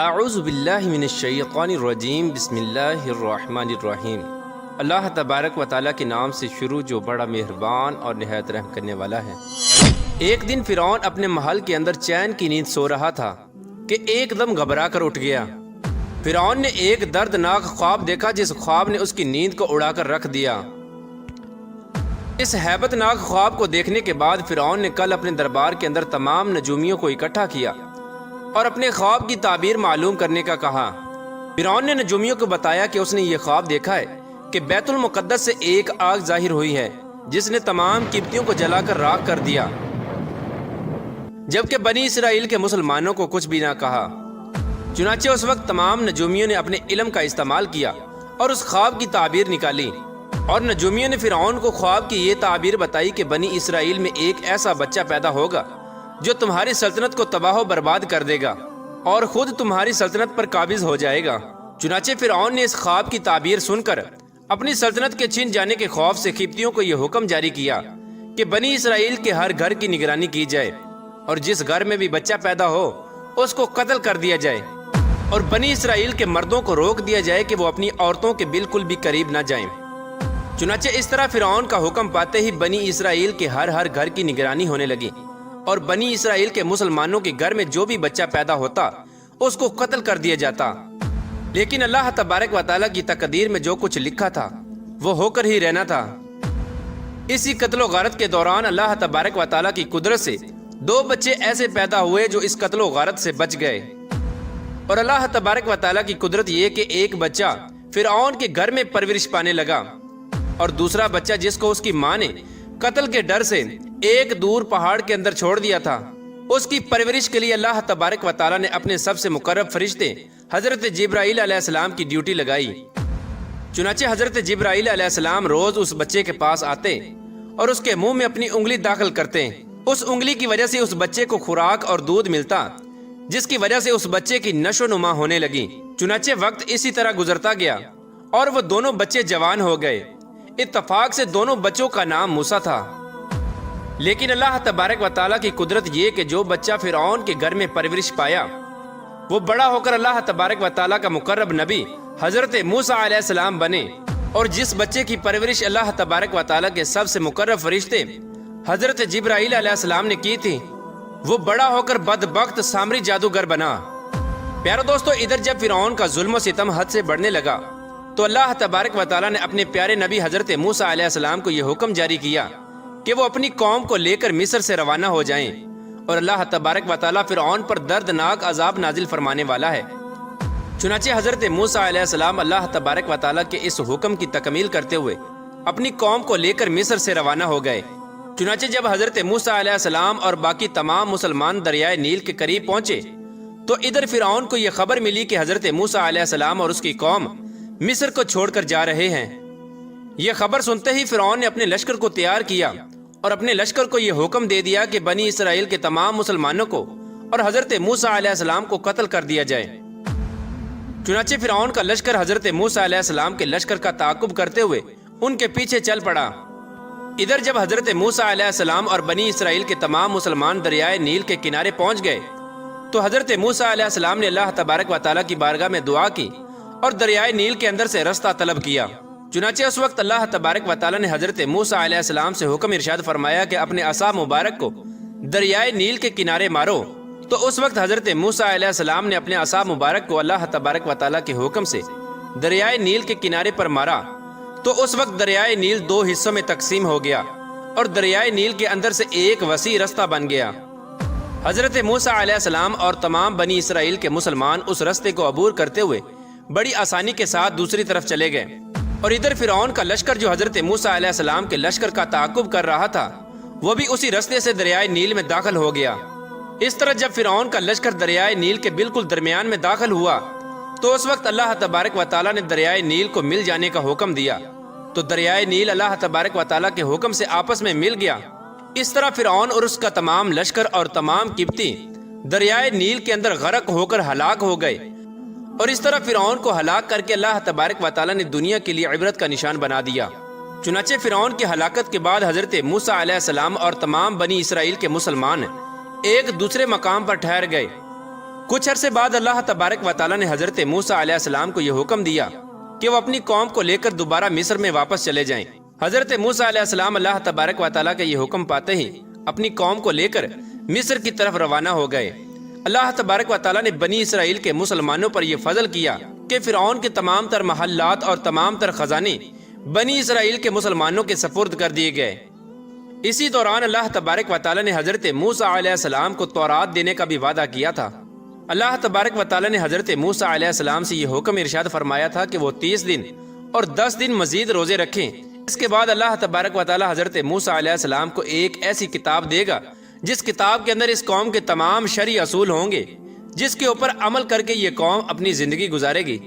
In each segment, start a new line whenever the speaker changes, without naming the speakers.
اعوذ باللہ من الشیطان الرجیم بسم اللہ الرحمن الرحیم۔ اللہ تبارک و تعالیٰ کے نام سے شروع جو بڑا مہربان اور نہایت رحم کرنے والا ہے۔ ایک دن فرعون اپنے محل کے اندر چین کی نیند سو رہا تھا کہ ایک دم گھبرا کر اٹھ گیا۔ فرعون نے ایک دردناک خواب دیکھا جس خواب نے اس کی نیند کو اڑا کر رکھ دیا۔ اس ہیبت ناک خواب کو دیکھنے کے بعد فرعون نے کل اپنے دربار کے اندر تمام نجومیوں کو اکٹھا کیا اور اپنے خواب کی تعبیر معلوم کرنے کا کہا۔ فرعون نے نجومیوں کو بتایا کہ اس نے یہ خواب دیکھا ہے کہ بیت المقدس سے ایک آگ ظاہر ہوئی ہے جس نے تمام قبطیوں کو جلا کر راکھ کر دیا، جبکہ بنی اسرائیل کے مسلمانوں کو کچھ بھی نہ کہا۔ چنانچہ اس وقت تمام نجومیوں نے اپنے علم کا استعمال کیا اور اس خواب کی تعبیر نکالی، اور نجومیوں نے فرعون کو خواب کی یہ تعبیر بتائی کہ بنی اسرائیل میں ایک ایسا بچہ پیدا ہوگا جو تمہاری سلطنت کو تباہ و برباد کر دے گا اور خود تمہاری سلطنت پر قابض ہو جائے گا۔ چنانچہ فرعون نے اس خواب کی تعبیر سن کر اپنی سلطنت کے چھن جانے کے خوف سے قبطیوں کو یہ حکم جاری کیا کہ بنی اسرائیل کے ہر گھر کی نگرانی کی جائے، اور جس گھر میں بھی بچہ پیدا ہو اس کو قتل کر دیا جائے، اور بنی اسرائیل کے مردوں کو روک دیا جائے کہ وہ اپنی عورتوں کے بالکل بھی قریب نہ جائیں۔ چنانچہ اس طرح فرعون کا حکم پاتے ہی بنی اسرائیل کے ہر گھر کی نگرانی ہونے لگی، اور بنی اسرائیل کے مسلمانوں کے گھر میں جو بھی بچہ پیدا ہوتا اس کو قتل کر دیا جاتا۔ لیکن اللہ تبارک و تعالیٰ کی تقدیر میں جو کچھ لکھا تھا وہ ہو کر ہی رہنا تھا۔ اسی قتل و غارت کے دوران اللہ تبارک و تعالیٰ کی قدرت سے 2 بچے ایسے پیدا ہوئے جو اس قتل و غارت سے بچ گئے، اور اللہ تبارک و تعالیٰ کی قدرت یہ کہ ایک بچہ فرعون کے گھر میں پرورش پانے لگا، اور دوسرا بچہ جس کو اس کی ماں نے قتل کے ڈر سے ایک دور پہاڑ کے اندر چھوڑ دیا تھا، اس کی پرورش کے لیے اللہ تبارک و تعالیٰ نے اپنے سب سے مقرب فرشتے حضرت جبرائیل علیہ السلام کی ڈیوٹی لگائی۔ چنانچہ حضرت جبرائیل علیہ السلام روز اس بچے کے پاس آتے اور اس کے منہ میں اپنی انگلی داخل کرتے۔ اس انگلی کی وجہ سے اس بچے کو خوراک اور دودھ ملتا، جس کی وجہ سے اس بچے کی نشو و نما ہونے لگی۔ چنانچہ وقت اسی طرح گزرتا گیا اور وہ دونوں بچے جوان ہو گئے۔ اتفاق سے دونوں بچوں کا نام موسیٰ تھا۔ لیکن اللہ تبارک و تعالیٰ کی قدرت یہ کہ جو بچہ فرعون کے گھر میں پرورش پایا وہ بڑا ہو کر اللہ تبارک و تعالیٰ کا مقرب نبی حضرت موسیٰ علیہ السلام بنے، اور جس بچے کی پرورش اللہ تبارک و تعالیٰ کے سب سے مقرب فرشتے حضرت جبرائیل علیہ السلام نے کی تھی وہ بڑا ہو کر بدبخت سامری جادوگر بنا۔ پیارو دوستو، ادھر جب فرعون کا ظلم و ستم حد سے بڑھنے لگا تو اللہ تبارک و تعالیٰ نے اپنے پیارے نبی حضرت موسیٰ علیہ السلام کو یہ حکم جاری کیا کہ وہ اپنی قوم کو لے کر مصر سے روانہ ہو جائیں، اور اللہ تبارک و تعالیٰ فرعون پر دردناک عذاب نازل فرمانے والا ہے۔ چنانچہ حضرت موسیٰ علیہ السلام اللہ تبارک و تعالیٰ کے اس حکم کی تکمیل کرتے ہوئے اپنی قوم کو لے کر مصر سے روانہ ہو گئے۔ چنانچہ جب حضرت موسیٰ علیہ السلام اور باقی تمام مسلمان دریائے نیل کے قریب پہنچے تو ادھر فرعون کو یہ خبر ملی کہ حضرت موسیٰ علیہ السلام اور اس کی قوم مصر کو چھوڑ کر جا رہے ہیں۔ یہ خبر سنتے ہی فرعون نے اپنے لشکر کو تیار کیا اور اپنے لشکر کو یہ حکم دے دیا کہ بنی اسرائیل کے تمام مسلمانوں کو اور حضرت موسیٰ علیہ السلام کو قتل کر دیا جائے۔ چنانچہ فرعون کا لشکر حضرت موسیٰ علیہ السلام کے لشکر کا تعاقب کرتے ہوئے ان کے پیچھے چل پڑا۔ ادھر جب حضرت موسیٰ علیہ السلام اور بنی اسرائیل کے تمام مسلمان دریائے نیل کے کنارے پہنچ گئے تو حضرت موسیٰ علیہ السلام نے اللہ تبارک و تعالیٰ کی بارگاہ میں دعا کی اور دریائے نیل کے اندر سے رستہ طلب کیا۔ چنانچہ اس وقت اللہ تبارک و تعالیٰ نے حضرت موسیٰ علیہ السلام سے حکم ارشاد فرمایا کہ اپنے عصا مبارک کو دریائے نیل کے کنارے مارو۔ تو اس وقت حضرت موسیٰ علیہ السلام نے اپنے عصا مبارک کو اللہ تبارک و تعالیٰ کے حکم سے دریائے نیل کے کنارے پر مارا، تو اس وقت دریائے نیل 2 حصوں میں تقسیم ہو گیا اور دریائے نیل کے اندر سے ایک وسیع رستہ بن گیا۔ حضرت موسیٰ علیہ السلام اور تمام بنی اسرائیل کے مسلمان اس رستے کو عبور کرتے ہوئے بڑی آسانی کے ساتھ دوسری طرف چلے گئے، اور ادھر فرعون کا لشکر جو حضرت موسیٰ علیہ السلام کے لشکر کا تعاقب کر رہا تھا وہ بھی اسی رستے سے دریائے نیل میں داخل ہو گیا۔ اس طرح جب فرعون کا لشکر دریائے نیل کے بالکل درمیان میں داخل ہوا تو اس وقت اللہ تبارک و تعالیٰ نے دریائے نیل کو مل جانے کا حکم دیا، تو دریائے نیل اللہ تبارک و تعالیٰ کے حکم سے آپس میں مل گیا۔ اس طرح فرعون اور اس کا تمام لشکر اور تمام قبطی دریائے نیل کے اندر غرق ہو کر ہلاک ہو گئے، اور اس طرح فرعون کو ہلاک کر کے اللہ تبارک و تعالیٰ نے دنیا کے لیے عبرت کا نشان بنا دیا۔ چنانچہ فرعون کی ہلاکت کے بعد حضرت موسیٰ علیہ السلام اور تمام بنی اسرائیل کے مسلمان ایک دوسرے مقام پر ٹھہر گئے۔ کچھ عرصے بعد اللہ تبارک و تعالیٰ نے حضرت موسیٰ علیہ السلام کو یہ حکم دیا کہ وہ اپنی قوم کو لے کر دوبارہ مصر میں واپس چلے جائیں۔ حضرت موسیٰ علیہ السلام اللہ تبارک و تعالیٰ کا یہ حکم پاتے ہی اپنی قوم کو لے کر مصر کی طرف روانہ ہو گئے۔ اللہ تبارک و تعالیٰ نے بنی اسرائیل کے مسلمانوں پر یہ فضل کیا کہ فرعون کے تمام تر محلات اور تمام تر خزانے بنی اسرائیل کے مسلمانوں کے سپرد کر دیے گئے۔ اسی دوران اللہ تبارک و تعالیٰ نے حضرت موسیٰ علیہ السلام کو تورات دینے کا بھی وعدہ کیا تھا۔ اللہ تبارک و تعالیٰ نے حضرت موسیٰ علیہ السلام سے یہ حکم ارشاد فرمایا تھا کہ وہ 30 دن اور 10 دن مزید روزے رکھیں۔ اس کے بعد اللہ تبارک و تعالیٰ حضرت موسیٰ علیہ السلام کو ایک ایسی کتاب دے گا جس کتاب کے اندر اس قوم کے تمام شرعی اصول ہوں گے، جس کے اوپر عمل کر کے یہ قوم اپنی زندگی گزارے گی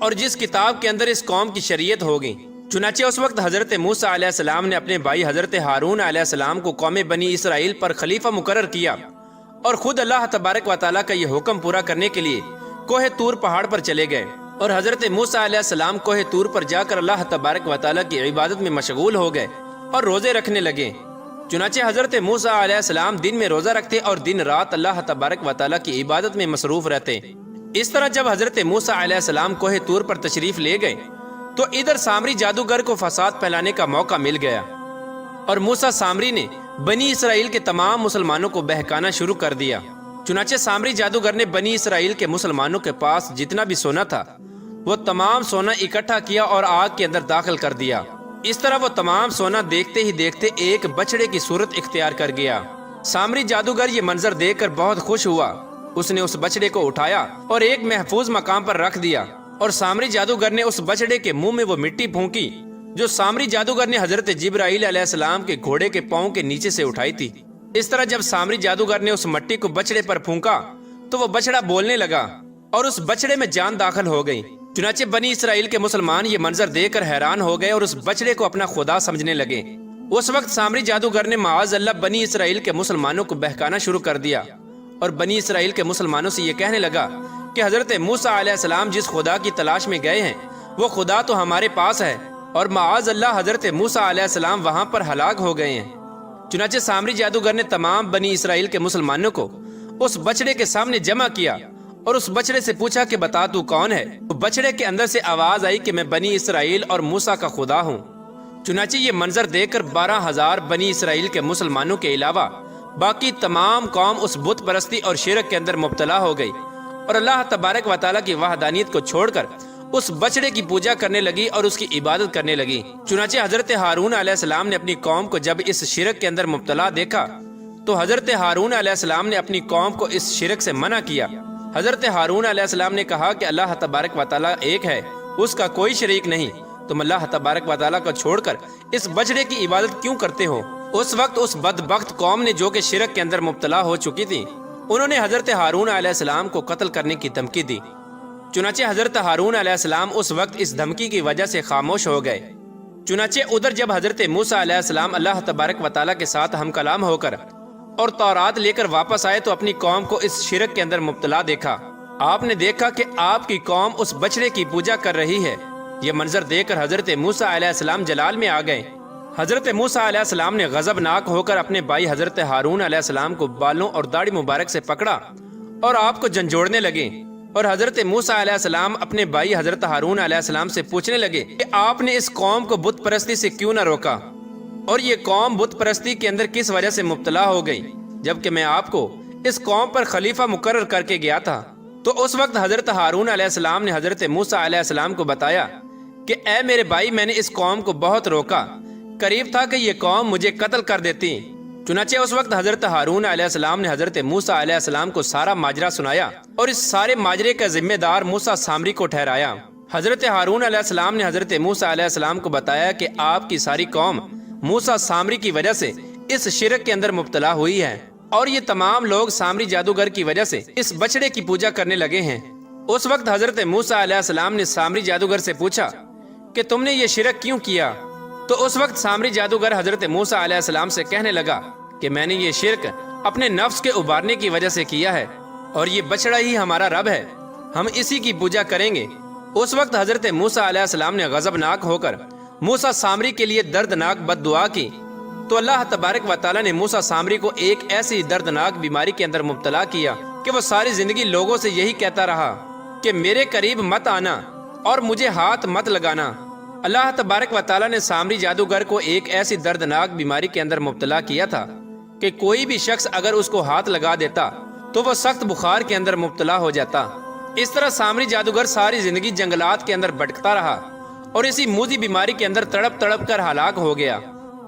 اور جس کتاب کے اندر اس قوم کی شریعت ہوگی۔ چنانچہ اس وقت حضرت موسیٰ علیہ السلام نے اپنے بھائی حضرت ہارون علیہ السلام کو قوم بنی اسرائیل پر خلیفہ مقرر کیا اور خود اللہ تبارک و تعالیٰ کا یہ حکم پورا کرنے کے لیے کوہ طور پہاڑ پر چلے گئے، اور حضرت موسیٰ علیہ السلام کوہ طور پر جا کر اللہ تبارک و تعالیٰ کی عبادت میں مشغول ہو گئے اور روزے رکھنے لگے۔ چنانچہ حضرت موسیٰ علیہ السلام دن میں روزہ رکھتے اور دن رات اللہ تبارک و تعالیٰ کی عبادت میں مصروف رہتے۔ اس طرح جب حضرت موسیٰ علیہ السلام کوہ طور پر تشریف لے گئے تو ادھر سامری جادوگر کو فساد پھیلانے کا موقع مل گیا، اور موسیٰ سامری نے بنی اسرائیل کے تمام مسلمانوں کو بہکانا شروع کر دیا۔ چنانچہ سامری جادوگر نے بنی اسرائیل کے مسلمانوں کے پاس جتنا بھی سونا تھا وہ تمام سونا اکٹھا کیا اور آگ کے اندر داخل کر دیا۔ اس طرح وہ تمام سونا دیکھتے ہی دیکھتے ایک بچڑے کی صورت اختیار کر گیا۔ سامری جادوگر یہ منظر دیکھ کر بہت خوش ہوا۔ اس نے اس بچڑے کو اٹھایا اور ایک محفوظ مقام پر رکھ دیا، اور سامری جادوگر نے اس بچڑے کے منہ میں وہ مٹی پھونکی جو سامری جادوگر نے حضرت جبرائیل علیہ السلام کے گھوڑے کے پاؤں کے نیچے سے اٹھائی تھی۔ اس طرح جب سامری جادوگر نے اس مٹی کو بچڑے پر پھونکا تو وہ بچڑا بولنے لگا اور اس بچڑے میں جان داخل ہو گئی۔ چنانچہ بنی اسرائیل کے مسلمان یہ منظر دیکھ کر حیران ہو گئے اور اس بچڑے کو اپنا خدا سمجھنے لگے۔ اس وقت سامری جادوگر نے معاذ اللہ بنی اسرائیل کے مسلمانوں کو بہکانا شروع کر دیا، اور بنی اسرائیل کے مسلمانوں سے یہ کہنے لگا کہ حضرت موسیٰ علیہ السلام جس خدا کی تلاش میں گئے ہیں وہ خدا تو ہمارے پاس ہے، اور معاذ اللہ حضرت موسیٰ علیہ السلام وہاں پر ہلاک ہو گئے ہیں۔ چنانچہ سامری جادوگر نے تمام بنی اسرائیل کے مسلمانوں کو اس بچڑے کے سامنے جمع کیا اور اس بچڑے سے پوچھا کہ بتا تو کون ہے؟ تو بچڑے کے اندر سے آواز آئی کہ میں بنی اسرائیل اور موسیٰ کا خدا ہوں۔ چنانچہ یہ منظر دیکھ کر 12,000 بنی اسرائیل کے مسلمانوں کے علاوہ باقی تمام قوم اس بت پرستی اور شرک کے اندر مبتلا ہو گئی، اور اللہ تبارک و تعالیٰ کی وحدانیت کو چھوڑ کر اس بچڑے کی پوجا کرنے لگی اور اس کی عبادت کرنے لگی۔ چنانچہ حضرت ہارون علیہ السلام نے اپنی قوم کو جب اس شرک کے اندر مبتلا دیکھا تو حضرت ہارون علیہ السلام نے اپنی قوم کو اس شرک سے منع کیا۔ حضرت ہارون علیہ السلام نے کہا کہ اللہ تبارک و تعالیٰ ایک ہے، اس کا کوئی شریک نہیں، تم اللہ تبارک و تعالیٰ کو چھوڑ کر اس بچڑے کی عبادت کیوں کرتے ہو؟ اس وقت اس بدبخت قوم نے جو کہ شرک کے اندر مبتلا ہو چکی تھی، انہوں نے حضرت ہارون علیہ السلام کو قتل کرنے کی دھمکی دی۔ چنانچہ حضرت ہارون علیہ السلام اس وقت اس دھمکی کی وجہ سے خاموش ہو گئے۔ چنانچہ ادھر جب حضرت موسیٰ علیہ السلام اللہ تبارک و تعالیٰ کے ساتھ ہم کلام ہو کر اور تورات لے کر واپس آئے تو اپنی قوم کو اس شرک کے اندر مبتلا دیکھا۔ آپ نے دیکھا کہ آپ کی قوم اس بچڑے کی پوجا کر رہی ہے۔ یہ منظر دیکھ کر حضرت موسیٰ علیہ السلام جلال میں آ گئے۔ حضرت موسیٰ علیہ السلام نے غضبناک ہو کر اپنے بھائی حضرت ہارون علیہ السلام کو بالوں اور داڑھی مبارک سے پکڑا اور آپ کو جھنجھوڑنے لگے، اور حضرت موسیٰ علیہ السلام اپنے بھائی حضرت ہارون علیہ السلام سے پوچھنے لگے کہ آپ نے اس قوم کو بت پرستی سے کیوں نہ روکا، اور یہ قوم بت پرستی کے اندر کس وجہ سے مبتلا ہو گئی، جبکہ میں آپ کو اس قوم پر خلیفہ مقرر کر کے گیا تھا۔ تو اس وقت حضرت ہارون علیہ السلام نے حضرت موسیٰ علیہ السلام کو بتایا کہ اے میرے بھائی، میں نے اس قوم کو بہت روکا، قریب تھا کہ یہ قوم مجھے قتل کر دیتی۔ چنانچہ اس وقت حضرت ہارون علیہ السلام نے حضرت موسیٰ علیہ السلام کو سارا ماجرا سنایا اور اس سارے ماجرے کا ذمہ دار موسیٰ سامری کو ٹھہرایا۔ حضرت ہارون علیہ السلام نے حضرت موسیٰ علیہ السلام کو بتایا کہ آپ کی ساری قوم موسیٰ سامری کی وجہ سے اس شرک کے اندر مبتلا ہوئی ہے، اور یہ تمام لوگ سامری جادوگر کی وجہ سے اس بچڑے کی پوجا کرنے لگے ہیں۔ اس وقت حضرت موسیٰ علیہ السلام نے سامری جادوگر سے پوچھا کہ تم نے یہ شرک کیوں کیا؟ تو اس وقت سامری جادوگر حضرت موسیٰ علیہ السلام سے کہنے لگا کہ میں نے یہ شرک اپنے نفس کے ابھارنے کی وجہ سے کیا ہے، اور یہ بچڑا ہی ہمارا رب ہے، ہم اسی کی پوجا کریں گے۔ اس وقت حضرت موسیٰ علیہ السلام نے غضبناک ہو کر موسیٰ سامری کے لیے دردناک بد دعا کی، تو اللہ تبارک و تعالیٰ نے موسیٰ سامری کو ایک ایسی دردناک بیماری کے اندر مبتلا کیا کہ وہ ساری زندگی لوگوں سے یہی کہتا رہا کہ میرے قریب مت آنا اور مجھے ہاتھ مت لگانا۔ اللہ تبارک و تعالیٰ نے سامری جادوگر کو ایک ایسی دردناک بیماری کے اندر مبتلا کیا تھا کہ کوئی بھی شخص اگر اس کو ہاتھ لگا دیتا تو وہ سخت بخار کے اندر مبتلا ہو جاتا۔ اس طرح سامری جادوگر ساری زندگی جنگلات کے اندر بھٹکتا رہا اور اسی موذی بیماری کے اندر تڑپ تڑپ کر ہلاک ہو گیا۔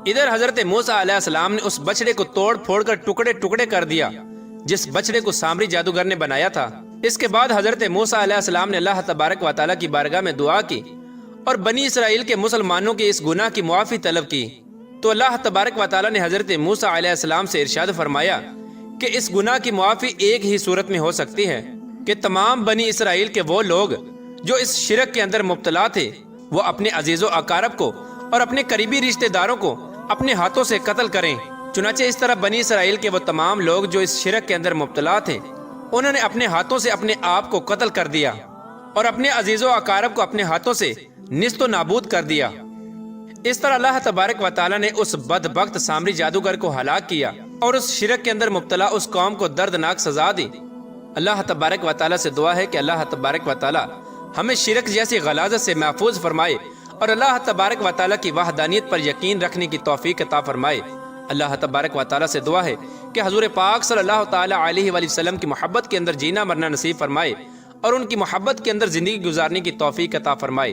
ادھر حضرت موسیٰ علیہ السلام نے اس بچڑے کو توڑ پھوڑ کر ٹکڑے ٹکڑے کر دیا جس بچڑے کو سامری جادوگر نے بنایا تھا۔ اس کے بعد حضرت موسیٰ علیہ السلام نے اللہ تبارک و تعالیٰ کی بارگاہ میں دعا کی اور بنی اسرائیل کے مسلمانوں کے اس گناہ کی معافی طلب کی، تو اللہ تبارک و تعالیٰ نے حضرت موسیٰ علیہ السلام سے ارشاد فرمایا کہ اس گناہ کی معافی ایک ہی صورت میں ہو سکتی ہے کہ تمام بنی اسرائیل کے وہ لوگ جو اس شرک کے اندر مبتلا تھے وہ اپنے عزیز و اقارب کو اور اپنے قریبی رشتہ داروں کو اپنے ہاتھوں سے قتل کریں۔ چنانچہ اس طرح بنی اسرائیل کے وہ تمام لوگ جو اس شرک کے اندر مبتلا تھے انہوں نے اپنے ہاتھوں سے اپنے آپ کو قتل کر دیا اور اپنے عزیز و اقارب کو اپنے ہاتھوں سے نیست و نابود کر دیا۔ اس طرح اللہ تبارک و تعالیٰ نے اس بدبخت سامری جادوگر کو ہلاک کیا اور اس شرک کے اندر مبتلا اس قوم کو دردناک سزا دی۔ اللہ تبارک و تعالیٰ سے دعا ہے کہ اللہ تبارک و تعالیٰ ہمیں شرک جیسی غلاظت سے محفوظ فرمائے اور اللہ تبارک و تعالیٰ کی وحدانیت پر یقین رکھنے کی توفیق عطا فرمائے۔ اللہ تبارک و تعالیٰ سے دعا ہے کہ حضور پاک صلی اللہ تعالیٰ علیہ وآلہ وسلم کی محبت کے اندر جینا مرنا نصیب فرمائے اور ان کی محبت کے اندر زندگی گزارنے کی توفیق عطا فرمائے۔